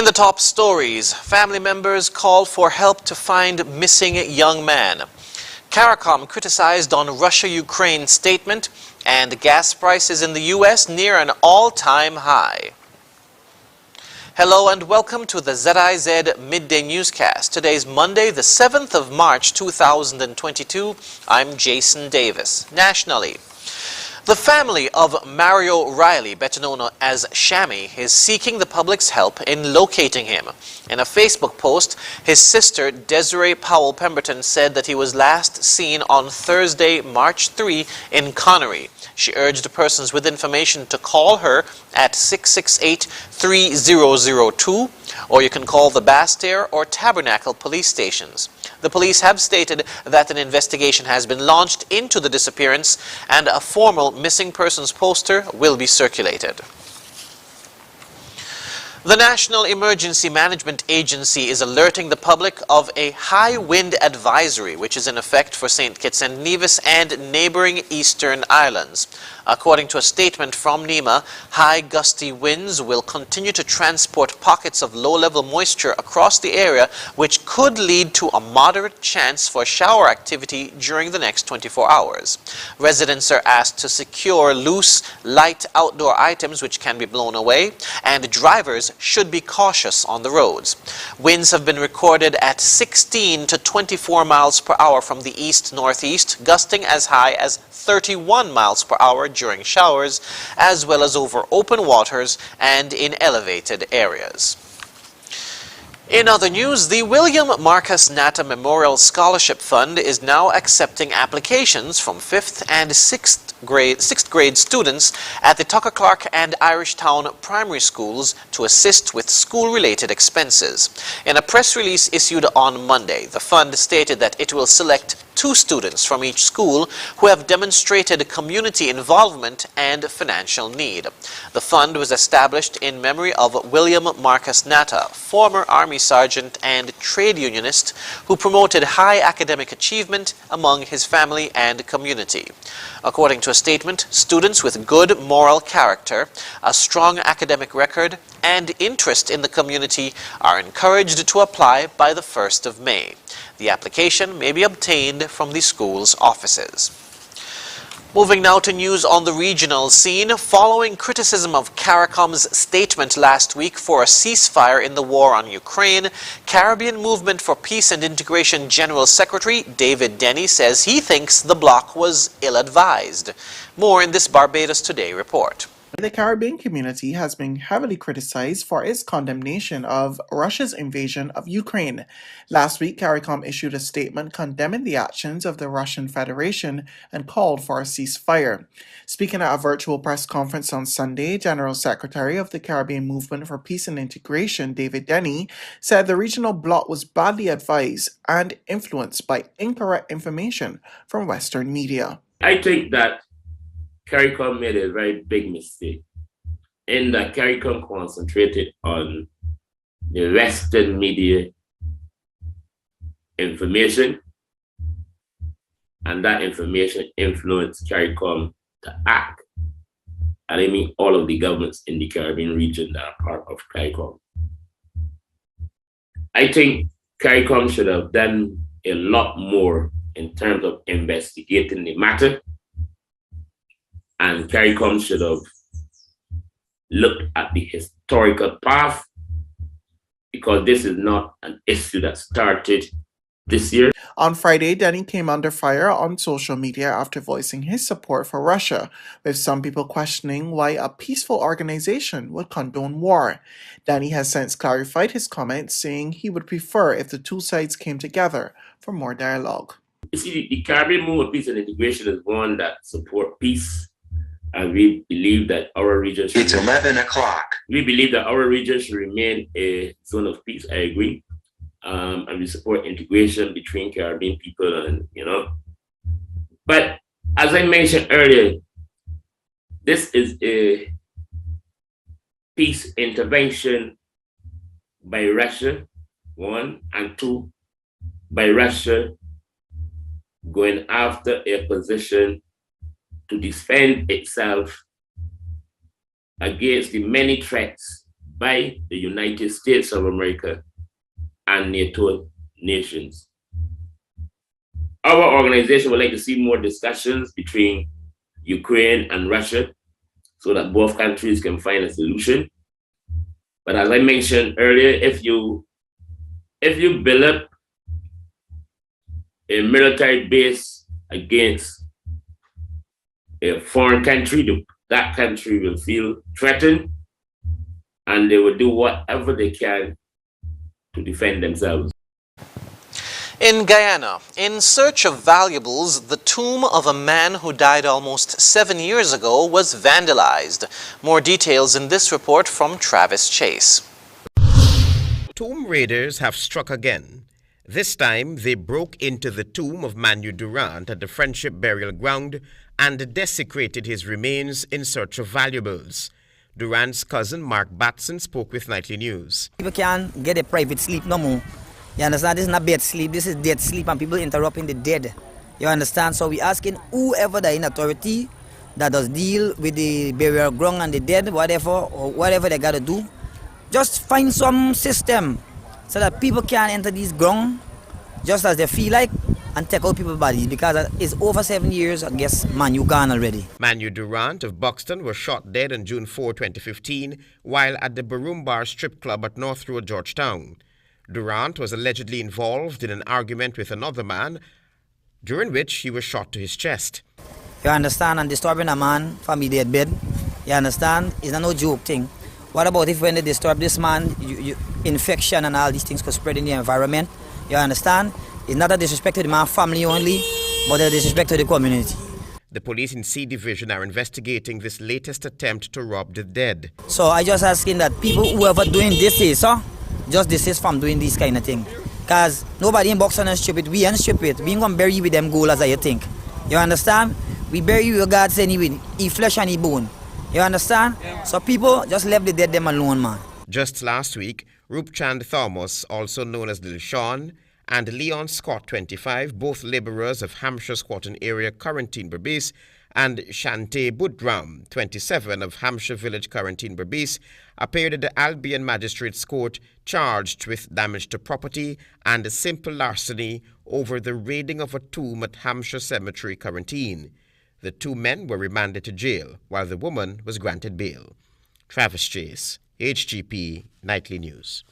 In the top stories, family members call for help to find missing young man. CARICOM criticized on Russia-Ukraine statement, and gas prices in the U.S. near an all-time high. Hello and welcome to the ZIZ Midday Newscast. Today's Monday, the 7th of March 2022. I'm Jason Davis. Nationally, the family of Mario Riley, better known as Shammy, is seeking the public's help in locating him. In a Facebook post, his sister Desiree Powell Pemberton said that he was last seen on Thursday, March 3 in Connery. She urged persons with information to call her at 668-3002, or you can call the Bastair or Tabernacle police stations. The police have stated that an investigation has been launched into the disappearance and a formal missing persons poster will be circulated. The National Emergency Management Agency is alerting the public of a high wind advisory which is in effect for St. Kitts and Nevis and neighboring eastern islands. According to a statement from NEMA, high gusty winds will continue to transport pockets of low-level moisture across the area, which could lead to a moderate chance for shower activity during the next 24 hours. Residents are asked to secure loose, light outdoor items which can be blown away, and drivers should be cautious on the roads. Winds have been recorded at 16 to 24 miles per hour from the east-northeast, gusting as high as 31 miles per hour during showers, as well as over open waters and in elevated areas. In other news, the William Marcus Natta Memorial Scholarship Fund is now accepting applications from 5th and 6th grade students at the Tucker Clark and Irishtown primary schools to assist with school-related expenses. In a press release issued on Monday, the fund stated that it will select 2 students from each school who have demonstrated community involvement and financial need. The fund was established in memory of William Marcus Natta, former Army Sergeant and trade unionist who promoted high academic achievement among his family and community. According to a statement, students with good moral character, a strong academic record, and interest in the community are encouraged to apply by the 1st of May. The application may be obtained from the school's offices. Moving now to news on the regional scene. Following criticism of CARICOM's statement last week for a ceasefire in the war on Ukraine, Caribbean Movement for Peace and Integration General Secretary David Denny says he thinks the bloc was ill-advised. More in this Barbados Today report. The Caribbean community has been heavily criticized for its condemnation of Russia's invasion of Ukraine. Last week, CARICOM issued a statement condemning the actions of the Russian Federation and called for a ceasefire. Speaking at a virtual press conference on Sunday, General Secretary of the Caribbean Movement for Peace and Integration, David Denny, said the regional bloc was badly advised and influenced by incorrect information from Western media. I think that CARICOM made a very big mistake in that CARICOM concentrated on the Western media information, and that information influenced CARICOM to act. And I mean all of the governments in the Caribbean region that are part of CARICOM. I think CARICOM should have done a lot more in terms of investigating the matter. And CARICOM should have looked at the historical path, because this is not an issue that started this year. On Friday, Denny came under fire on social media after voicing his support for Russia, with some people questioning why a peaceful organization would condone war. Denny has since clarified his comments, saying he would prefer if the two sides came together for more dialogue. You see, the Caribbean Movement of Peace and Integration is one that supports peace. And we believe that our region should... It's 11 o'clock. We believe that our region should remain a zone of peace. I agree. And we support integration between Caribbean people and, But as I mentioned earlier, this is a peace intervention by Russia, 1, and 2, by Russia going after a position to defend itself against the many threats by the United States of America and NATO nations. Our organization would like to see more discussions between Ukraine and Russia so that both countries can find a solution. But as I mentioned earlier, if you build up a military base against a foreign country, that country will feel threatened and they will do whatever they can to defend themselves. In Guyana, in search of valuables, the tomb of a man who died almost 7 years ago was vandalized. More details in this report from Travis Chase. Tomb raiders have struck again. This time, they broke into the tomb of Manu Durant at the Friendship Burial Ground and desecrated his remains in search of valuables. Durant's cousin, Mark Batson, spoke with Nightly News. People can't get a private sleep no more. You understand? This is not bed sleep, this is dead sleep, and people interrupting the dead. You understand? So we're asking whoever that in authority that does deal with the burial ground and the dead, whatever, or whatever they gotta do, just find some system so that people can enter these ground just as they feel like and take out people's bodies, because it's over 7 years, I guess, Manu gone already. Manu Durant of Buxton was shot dead on June 4, 2015, while at the Baroom Bar strip club at North Road, Georgetown. Durant was allegedly involved in an argument with another man, during which he was shot to his chest. You understand? And disturbing a man from his deathbed, you understand? It's not no joke thing. What about if when they disturb this man, infection and all these things could spread in the environment? You understand? It's not a disrespect to the man's family only, but a disrespect to the community. The police in C Division are investigating this latest attempt to rob the dead. So I just asking that people, whoever doing this is, just desist from doing this kind of thing. Because nobody in Buxton is stupid, we ain't stupid. We ain't gonna bury you with them gold as I think. You understand? We bury you with God saying he flesh and he bone. You understand? Yeah. So people just left the dead them alone, man. Just last week, Rupchand Thomas, also known as Lil Sean, and Leon Scott, 25, both laborers of Hampshire Squatten Area Quarantine Berbice, and Shante Budram, 27, of Hampshire Village Quarantine Berbice, appeared at the Albion Magistrates Court charged with damage to property and simple larceny over the raiding of a tomb at Hampshire Cemetery Quarantine. The two men were remanded to jail, while the woman was granted bail. Travis Chase, HGP Nightly News.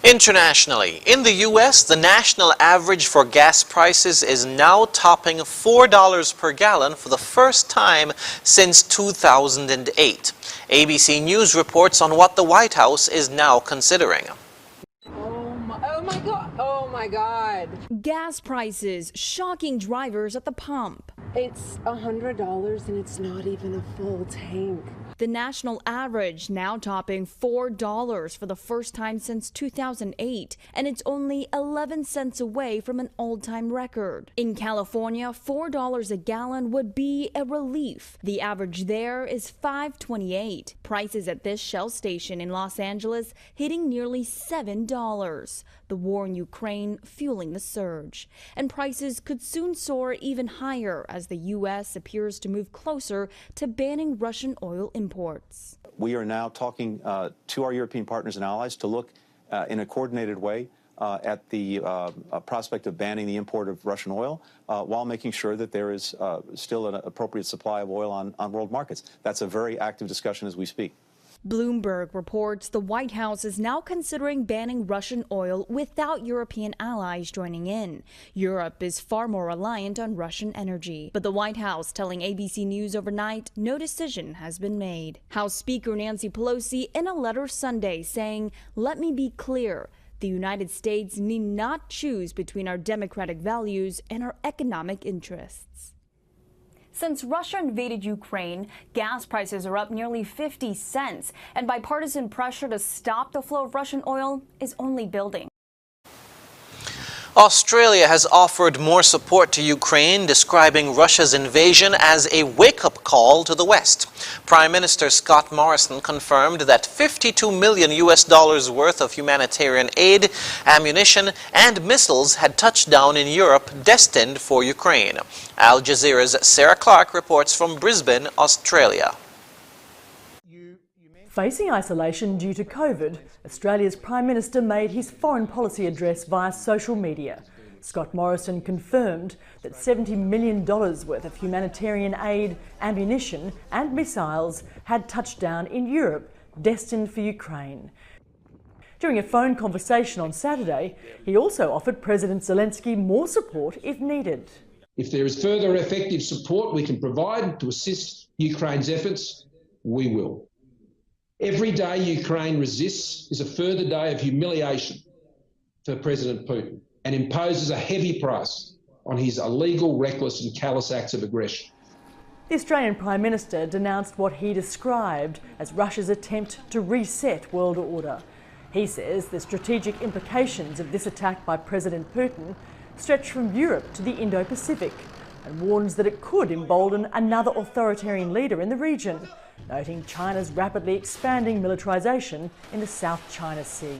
Internationally, in the U.S., the national average for gas prices is now topping $4 per gallon for the first time since 2008. ABC News reports on what the White House is now considering. Oh my God. Gas prices shocking drivers at the pump. It's $100 and it's not even a full tank. The national average now topping $4 for the first time since 2008, and it's only 11 cents away from an all-time record. In California, $4 a gallon would be a relief. The average there is $5.28. Prices at this Shell station in Los Angeles hitting nearly $7. The war in Ukraine fueling the surge. And prices could soon soar even higher as the U.S. appears to move closer to banning Russian oil imports. We are now talking to our European partners and allies to look in a coordinated way at the prospect of banning the import of Russian oil while making sure that there is still an appropriate supply of oil on world markets. That's a very active discussion as we speak. Bloomberg reports the White House is now considering banning Russian oil without European allies joining in. Europe is far more reliant on Russian energy. But the White House telling ABC News overnight no decision has been made. House Speaker Nancy Pelosi in a letter Sunday saying, "Let me be clear. The United States need not choose between our democratic values and our economic interests." Since Russia invaded Ukraine, gas prices are up nearly 50 cents, and bipartisan pressure to stop the flow of Russian oil is only building. Australia has offered more support to Ukraine, describing Russia's invasion as a wake-up call to the West. Prime Minister Scott Morrison confirmed that $52 million worth of humanitarian aid, ammunition, and missiles had touched down in Europe destined for Ukraine. Al Jazeera's Sarah Clark reports from Brisbane, Australia. Facing isolation due to COVID, Australia's Prime Minister made his foreign policy address via social media. Scott Morrison confirmed that $70 million worth of humanitarian aid, ammunition and missiles had touched down in Europe, destined for Ukraine. During a phone conversation on Saturday, he also offered President Zelensky more support if needed. If there is further effective support we can provide to assist Ukraine's efforts, we will. Every day Ukraine resists is a further day of humiliation for President Putin and imposes a heavy price on his illegal, reckless and callous acts of aggression. The Australian Prime Minister denounced what he described as Russia's attempt to reset world order. He says the strategic implications of this attack by President Putin stretch from Europe to the Indo-Pacific and warns that it could embolden another authoritarian leader in the region, noting China's rapidly expanding militarisation in the South China Sea.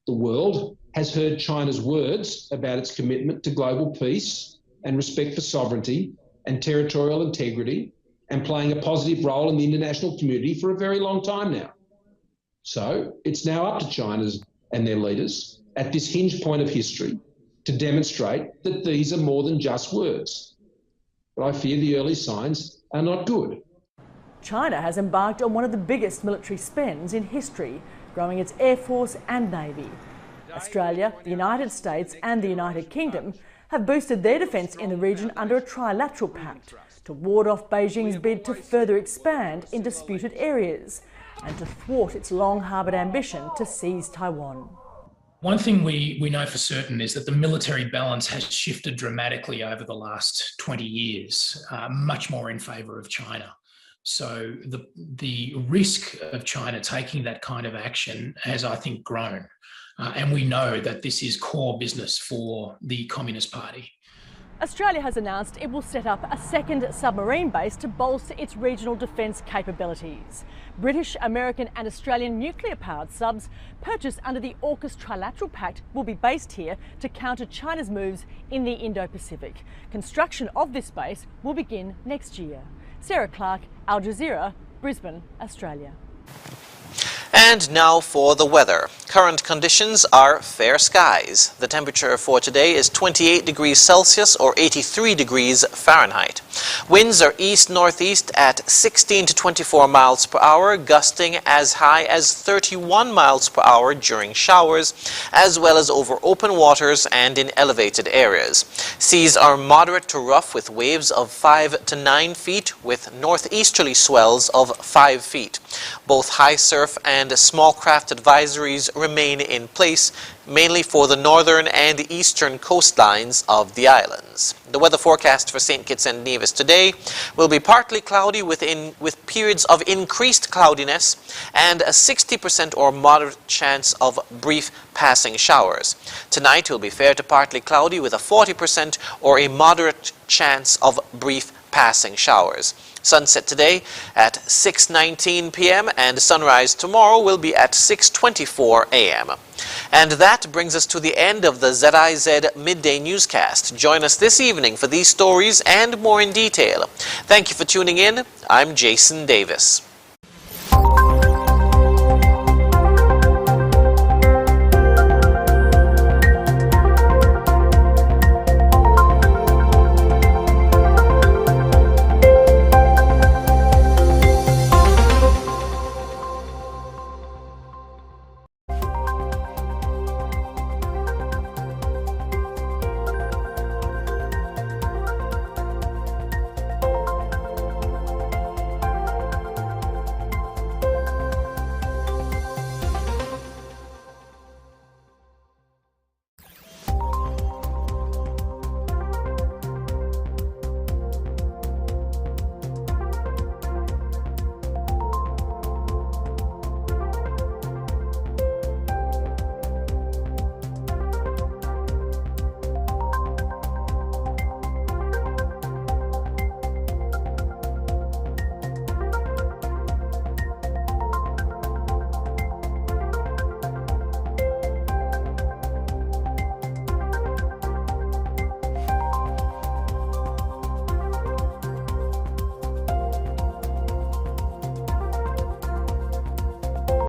The world has heard China's words about its commitment to global peace and respect for sovereignty and territorial integrity and playing a positive role in the international community for a very long time now. So it's now up to China and their leaders at this hinge point of history to demonstrate that these are more than just words. But I fear the early signs are not good. China has embarked on one of the biggest military spends in history, growing its Air Force and Navy. Australia, the United States and the United Kingdom have boosted their defence in the region under a trilateral pact to ward off Beijing's bid to further expand in disputed areas and to thwart its long-harboured ambition to seize Taiwan. One thing we know for certain is that the military balance has shifted dramatically over the last 20 years, much more in favour of China. So the risk of China taking that kind of action has, I think, grown. And we know that this is core business for the Communist Party. Australia has announced it will set up a second submarine base to bolster its regional defence capabilities. British, American and Australian nuclear-powered subs purchased under the AUKUS Trilateral Pact will be based here to counter China's moves in the Indo-Pacific. Construction of this base will begin next year. Sarah Clark, Al Jazeera, Brisbane, Australia. And now for the weather. Current conditions are fair skies. The temperature for today is 28 degrees Celsius or 83 degrees Fahrenheit. Winds are east-northeast at 16 to 24 miles per hour, gusting as high as 31 miles per hour during showers, as well as over open waters and in elevated areas. Seas are moderate to rough with waves of 5 to 9 feet with northeasterly swells of 5 feet. Both high surf and small craft advisories remain in place, mainly for the northern and eastern coastlines of the islands. The weather forecast for St. Kitts and Nevis today will be partly cloudy with periods of increased cloudiness and a 60% or moderate chance of brief passing showers. Tonight will be fair to partly cloudy with a 40% or a moderate chance of brief passing showers. Sunset today at 6:19 p.m. and sunrise tomorrow will be at 6:24 a.m. And that brings us to the end of the ZIZ Midday Newscast. Join us this evening for these stories and more in detail. Thank you for tuning in. I'm Jason Davis.